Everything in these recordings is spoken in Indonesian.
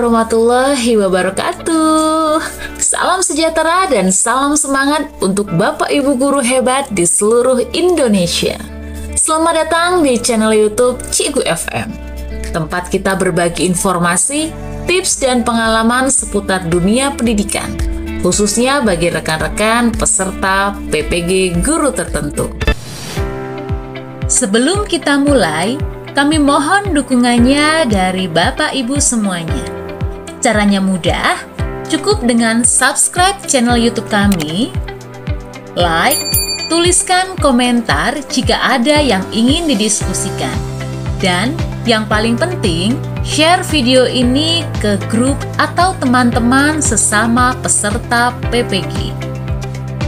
warahmatullahi wabarakatuh. Salam sejahtera dan salam semangat untuk Bapak Ibu guru hebat di seluruh Indonesia. Selamat datang di channel YouTube Cikgu FM, tempat kita berbagi informasi, tips dan pengalaman seputar dunia pendidikan, khususnya bagi rekan-rekan peserta PPG guru tertentu. Sebelum kita mulai, kami mohon dukungannya dari Bapak Ibu semuanya. Caranya mudah, cukup dengan subscribe channel YouTube kami, like, tuliskan komentar jika ada yang ingin didiskusikan, dan yang paling penting, share video ini ke grup atau teman-teman sesama peserta PPG.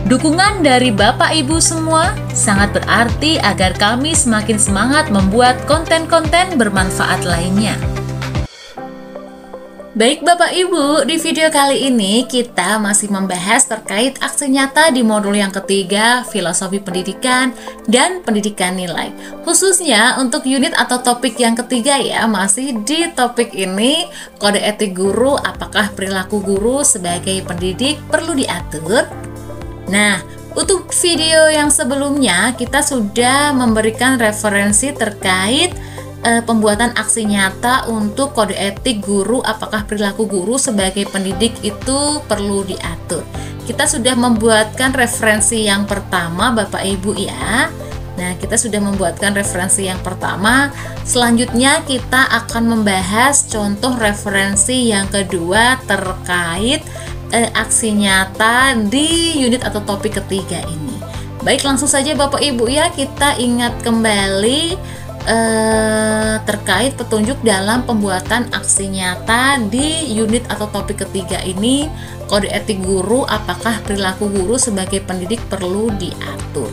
Dukungan dari Bapak Ibu semua sangat berarti agar kami semakin semangat membuat konten-konten bermanfaat lainnya. Baik Bapak Ibu, di video kali ini kita masih membahas terkait aksi nyata di modul yang ketiga, Filosofi Pendidikan dan Pendidikan Nilai. Khususnya untuk unit atau topik yang ketiga ya, masih di topik ini, kode etik guru, apakah perilaku guru sebagai pendidik perlu diatur? Nah, untuk video yang sebelumnya kita sudah memberikan referensi terkait pembuatan aksi nyata untuk kode etik guru, apakah perilaku guru sebagai pendidik itu perlu diatur. Kita sudah membuatkan referensi yang pertama Bapak Ibu ya. Nah, kita sudah membuatkan referensi yang pertama. Selanjutnya kita akan membahas contoh referensi yang kedua terkait aksi nyata di unit atau topik ketiga ini. Baik, langsung saja Bapak Ibu ya, kita ingat kembali terkait petunjuk dalam pembuatan aksi nyata di unit atau topik ketiga ini, kode etik guru, apakah perilaku guru sebagai pendidik perlu diatur.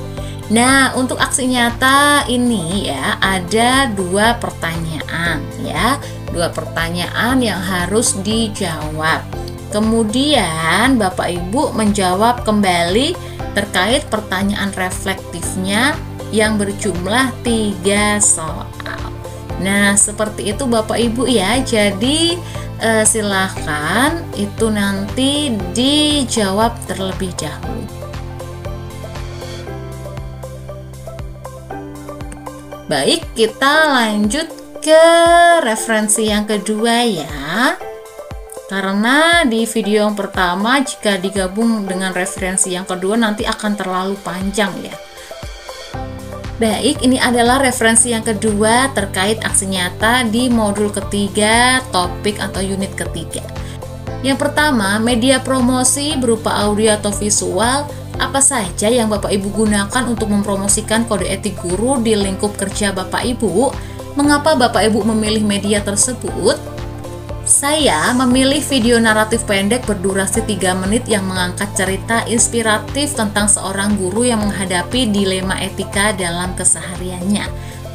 Nah, untuk aksi nyata ini ya, ada dua pertanyaan ya, dua pertanyaan yang harus dijawab. Kemudian Bapak Ibu menjawab kembali terkait pertanyaan reflektifnya yang berjumlah 3 soal. Nah, seperti itu Bapak Ibu ya. Jadi silahkan itu nanti dijawab terlebih dahulu. Baik, kita lanjut ke referensi yang kedua ya. Karena di video yang pertama jika digabung dengan referensi yang kedua nanti akan terlalu panjang ya. Baik, ini adalah referensi yang kedua terkait aksi nyata di modul ketiga, topik atau unit ketiga. Yang pertama, media promosi berupa audio atau visual, apa saja yang Bapak Ibu gunakan untuk mempromosikan kode etik guru di lingkup kerja Bapak Ibu? Mengapa Bapak Ibu memilih media tersebut? Saya memilih video naratif pendek berdurasi 3 menit yang mengangkat cerita inspiratif tentang seorang guru yang menghadapi dilema etika dalam kesehariannya.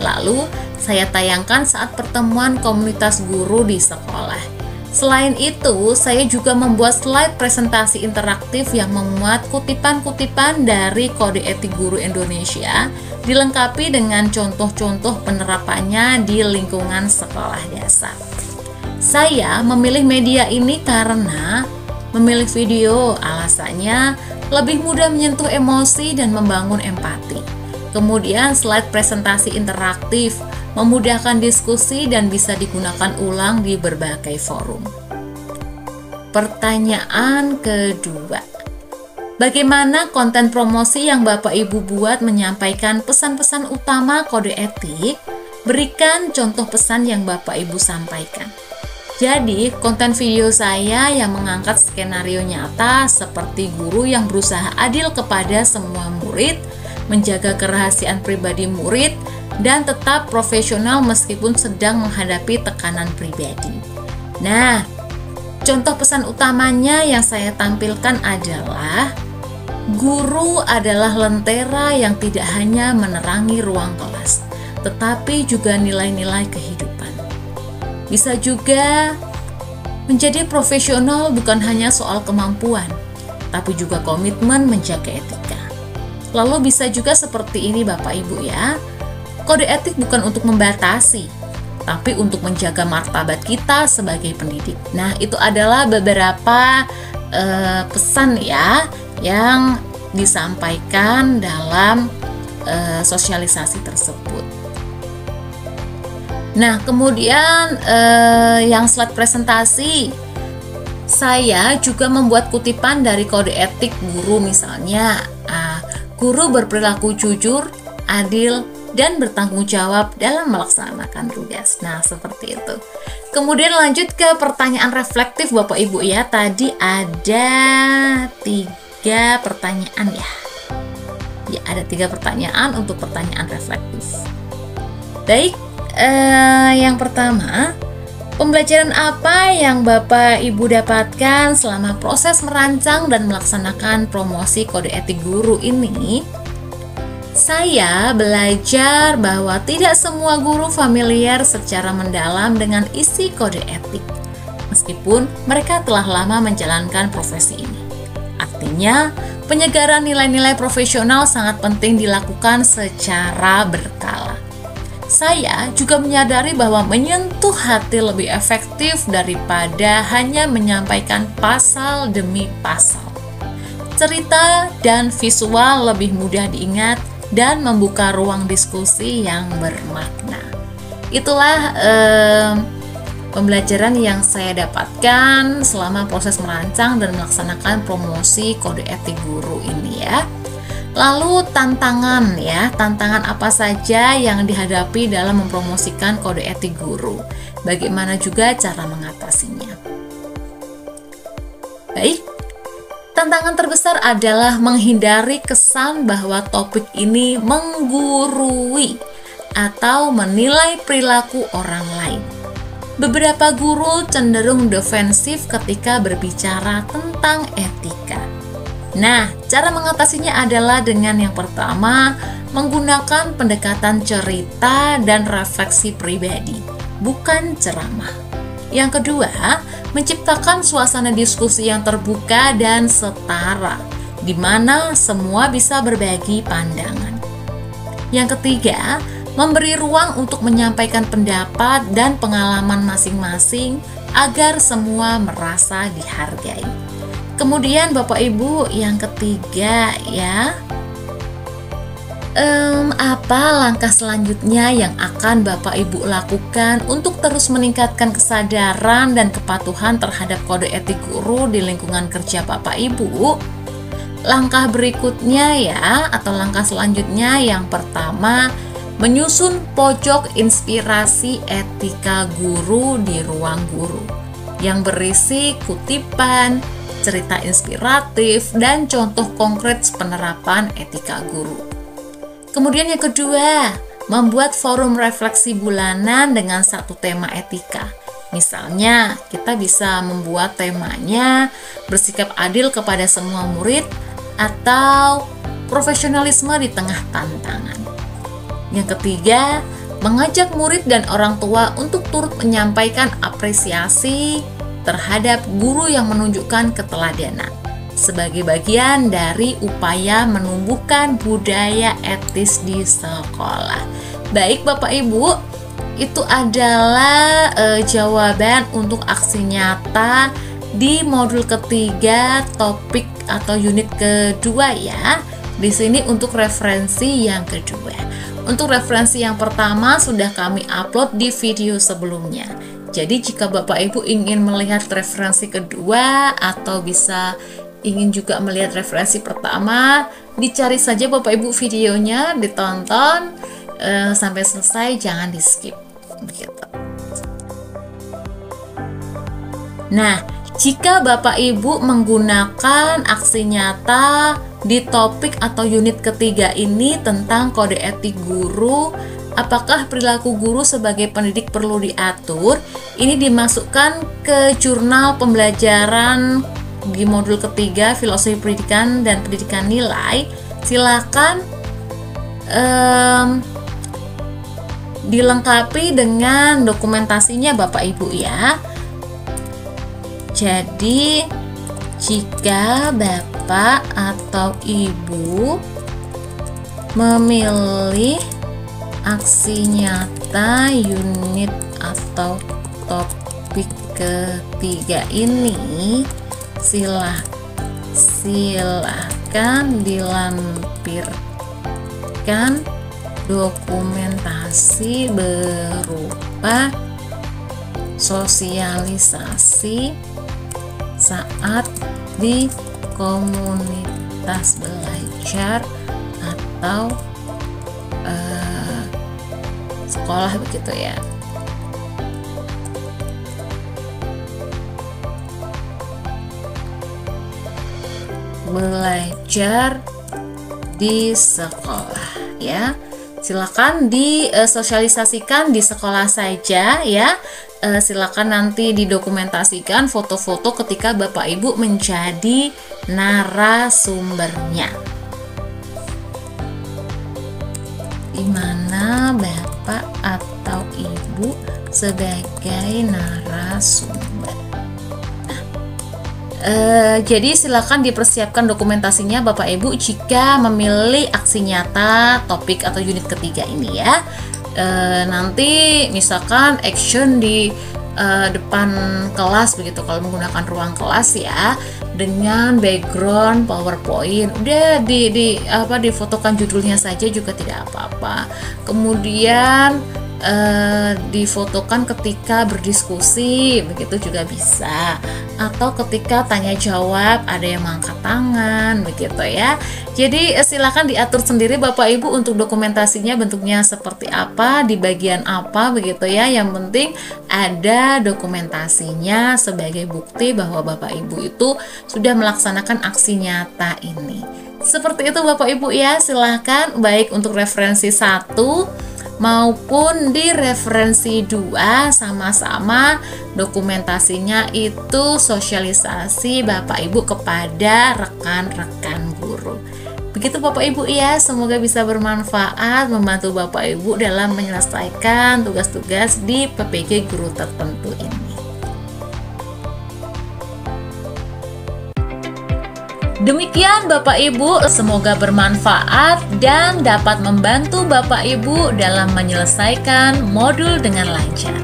Lalu, saya tayangkan saat pertemuan komunitas guru di sekolah. Selain itu, saya juga membuat slide presentasi interaktif yang memuat kutipan-kutipan dari Kode Etik Guru Indonesia, dilengkapi dengan contoh-contoh penerapannya di lingkungan sekolah dasar. Saya memilih media ini karena memilih video, alasannya lebih mudah menyentuh emosi dan membangun empati. Kemudian slide presentasi interaktif, memudahkan diskusi dan bisa digunakan ulang di berbagai forum. Pertanyaan kedua, bagaimana konten promosi yang Bapak Ibu buat menyampaikan pesan-pesan utama kode etik? Berikan contoh pesan yang Bapak Ibu sampaikan. Jadi, konten video saya yang mengangkat skenario nyata seperti guru yang berusaha adil kepada semua murid, menjaga kerahasiaan pribadi murid, dan tetap profesional meskipun sedang menghadapi tekanan pribadi. Nah, contoh pesan utamanya yang saya tampilkan adalah guru adalah lentera yang tidak hanya menerangi ruang kelas, tetapi juga nilai-nilai kehidupan. Bisa juga menjadi profesional bukan hanya soal kemampuan, tapi juga komitmen menjaga etika. Lalu bisa juga seperti ini Bapak Ibu ya, kode etik bukan untuk membatasi, tetapi untuk menjaga martabat kita sebagai pendidik. Nah, itu adalah beberapa pesan ya yang disampaikan dalam sosialisasi tersebut. Nah, kemudian yang slide presentasi, saya juga membuat kutipan dari kode etik guru, misalnya guru berperilaku jujur, adil, dan bertanggung jawab dalam melaksanakan tugas. Nah, seperti itu. Kemudian lanjut ke pertanyaan reflektif Bapak Ibu ya. Tadi ada 3 pertanyaan ya. Ya, ada 3 pertanyaan untuk pertanyaan reflektif. Baik, yang pertama, pembelajaran apa yang Bapak Ibu dapatkan selama proses merancang dan melaksanakan promosi kode etik guru ini? Saya belajar bahwa tidak semua guru familiar secara mendalam dengan isi kode etik, meskipun mereka telah lama menjalankan profesi ini. Artinya, penyegaran nilai-nilai profesional sangat penting dilakukan secara berkala. Saya juga menyadari bahwa menyentuh hati lebih efektif daripada hanya menyampaikan pasal demi pasal. Cerita dan visual lebih mudah diingat dan membuka ruang diskusi yang bermakna. Itulah pembelajaran yang saya dapatkan selama proses merancang dan melaksanakan promosi kode etik guru ini ya. Lalu tantangan ya, tantangan apa saja yang dihadapi dalam mempromosikan kode etik guru? Bagaimana juga cara mengatasinya? Baik, tantangan terbesar adalah menghindari kesan bahwa topik ini menggurui atau menilai perilaku orang lain. Beberapa guru cenderung defensif ketika berbicara tentang etika. Nah, cara mengatasinya adalah dengan yang pertama, menggunakan pendekatan cerita dan refleksi pribadi, bukan ceramah. Yang kedua, menciptakan suasana diskusi yang terbuka dan setara, di mana semua bisa berbagi pandangan. Yang ketiga, memberi ruang untuk menyampaikan pendapat dan pengalaman masing-masing agar semua merasa dihargai. Kemudian Bapak Ibu yang ketiga ya, apa langkah selanjutnya yang akan Bapak Ibu lakukan untuk terus meningkatkan kesadaran dan kepatuhan terhadap kode etik guru di lingkungan kerja Bapak Ibu? Langkah berikutnya ya, atau langkah selanjutnya yang pertama, menyusun pojok inspirasi etika guru di ruang guru yang berisi kutipan, cerita inspiratif, dan contoh konkret penerapan etika guru. Kemudian yang kedua, membuat forum refleksi bulanan dengan satu tema etika. Misalnya, kita bisa membuat temanya bersikap adil kepada semua murid atau profesionalisme di tengah tantangan. Yang ketiga, mengajak murid dan orang tua untuk turut menyampaikan apresiasi terhadap guru yang menunjukkan keteladanan sebagai bagian dari upaya menumbuhkan budaya etis di sekolah. Baik Bapak Ibu, itu adalah jawaban untuk aksi nyata di modul ketiga topik atau unit kedua ya. Di sini untuk referensi yang kedua. Untuk referensi yang pertama sudah kami upload di video sebelumnya. Jadi jika Bapak Ibu ingin melihat referensi kedua atau bisa ingin juga melihat referensi pertama, dicari saja Bapak Ibu videonya, ditonton sampai selesai, jangan di skip begitu. Nah, jika Bapak Ibu menggunakan aksi nyata di topik atau unit ketiga ini tentang kode etik guru, apakah perilaku guru sebagai pendidik perlu diatur? Ini dimasukkan ke jurnal pembelajaran di modul ketiga Filosofi Pendidikan dan Pendidikan Nilai. Silakan dilengkapi dengan dokumentasinya Bapak Ibu ya. Jadi jika Bapak atau Ibu memilih aksi nyata unit atau topik ketiga ini silahkan dilampirkan dokumentasi berupa sosialisasi saat di komunitas belajar atau sekolah begitu ya. Belajar di sekolah ya. Silakan disosialisasikan di sekolah saja ya. Silakan nanti didokumentasikan foto-foto ketika Bapak Ibu menjadi narasumbernya. Di mana Bapak atau Ibu sebagai narasumber. Jadi silakan dipersiapkan dokumentasinya Bapak Ibu jika memilih aksi nyata topik atau unit ketiga ini ya. Nanti misalkan action di depan kelas begitu kalau menggunakan ruang kelas ya, dengan background PowerPoint. Udah difotokan judulnya saja juga tidak apa-apa. Kemudian difotokan ketika berdiskusi begitu juga bisa, atau ketika tanya jawab ada yang mengangkat tangan begitu ya. Jadi silakan diatur sendiri Bapak Ibu untuk dokumentasinya bentuknya seperti apa, di bagian apa begitu ya. Yang penting ada dokumentasinya sebagai bukti bahwa Bapak Ibu itu sudah melaksanakan aksi nyata ini. Seperti itu Bapak Ibu ya. Silahkan baik untuk referensi 1 maupun di referensi 2 sama-sama dokumentasinya itu sosialisasi Bapak Ibu kepada rekan-rekan guru. Begitu Bapak Ibu ya, semoga bisa bermanfaat membantu Bapak Ibu dalam menyelesaikan tugas-tugas di PPG guru tertentu ini. Demikian Bapak Ibu, semoga bermanfaat dan dapat membantu Bapak Ibu dalam menyelesaikan modul dengan lancar.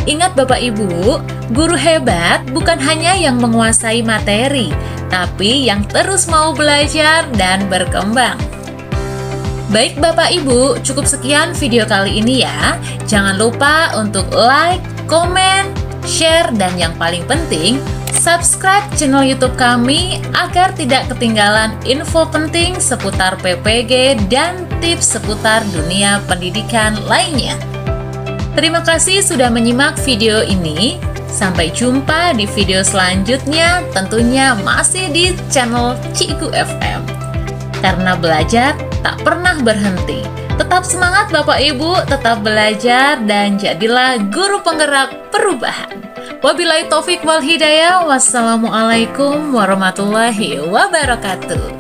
Ingat Bapak Ibu, guru hebat bukan hanya yang menguasai materi, tapi yang terus mau belajar dan berkembang. Baik Bapak Ibu, cukup sekian video kali ini ya. Jangan lupa untuk like, komen, share, dan yang paling penting, subscribe channel YouTube kami agar tidak ketinggalan info penting seputar PPG dan tips seputar dunia pendidikan lainnya. Terima kasih sudah menyimak video ini. Sampai jumpa di video selanjutnya, tentunya masih di channel Cikgu FM. Karena belajar tak pernah berhenti. Tetap semangat Bapak Ibu, tetap belajar dan jadilah guru penggerak perubahan. Wabillahi taufik wal hidayah. Wassalamualaikum warahmatullahi wabarakatuh.